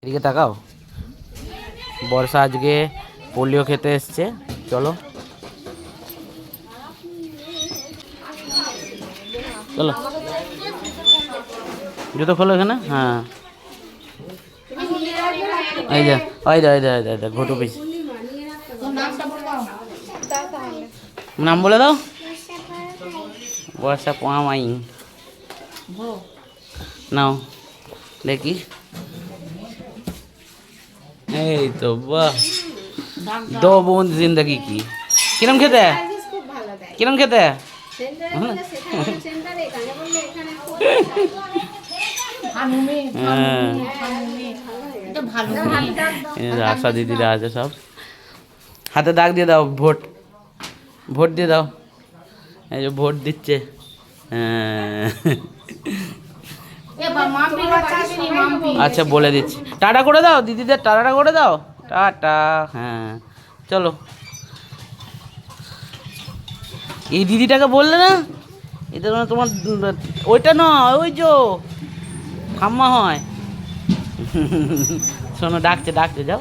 এদিকে তাকাও। বর্ষা আজকে পোলিও খেতে এসছে। চলো চলো, জুতো খোলো এখানে। হ্যাঁ, এই যা, ওই দা ওই দা ওই দা ঘটু পিস। নাম বলে দাও। বর্ষা পামাই নাও দেখি। এই তো বাহ, দো বুঁদ জিন্দগি কি। কিরম খেতে, কিরম খেতে। আশা দিদিরা আছে সব। হাতে দাগ দিয়ে দাও, ভোট ভোট দিয়ে দাও। এই যে ভোট দিচ্ছে। আচ্ছা বলে দিচ্ছি, টাটা করে দাও দিদিদের, টাটা করে দাও, টাটা। হ্যাঁ চলো। এই দিদিটাকে বললে না, এটা তোমার ওইটা নয়, ওই যে ঠাম্মা হয়। শোনো, ডাকছে ডাকছে, যাও।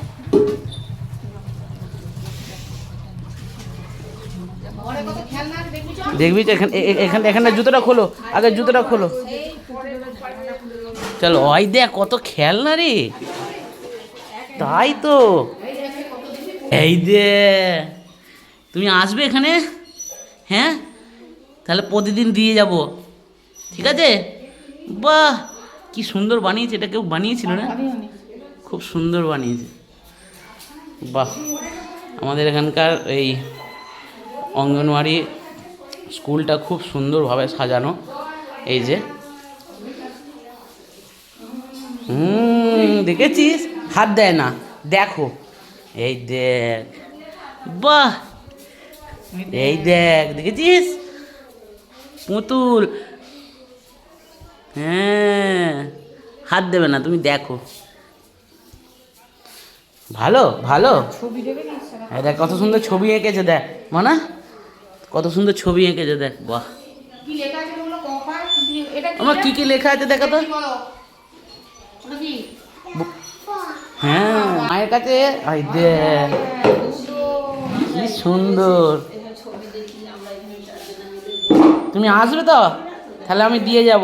দেখবি তো এখানে, এখানে এখানে জুতোটা খোলো, আগে জুতোটা খোলো। চলো, ওই দেখ কত খেলনা রে। তাই তো, এই দে, তুমি আসবে এখানে। হ্যাঁ, তাহলে প্রতিদিন দিয়ে যাব, ঠিক আছে। বাহ, কি সুন্দর বানিয়েছে, এটা কেউ বানিয়েছিল না, খুব সুন্দর বানিয়েছে। বাহ, আমাদের এখানকার এই অঙ্গনওয়াড়ি স্কুলটা খুব সুন্দরভাবে সাজানো। এই যে দেখেছিস, হাত দেয় না, দেখো, এই দেখ, বাহ, এই দেখ, দেখেছিস পুতুল। হ্যাঁ, হাত দেবে না, তুমি দেখো, ভালো ভালো। এই দেখ কত সুন্দর ছবি এঁকেছে, দেখ মানা, কত সুন্দর ছবি এঁকেছে, দেখ। বাহ, আমার কি কি লেখা আছে দেখা তো। হ্যাঁ, মায়ের কাছে, এই দেখ কি সুন্দর। তুমি আসবে তো, তাহলে আমি দিয়ে যাব।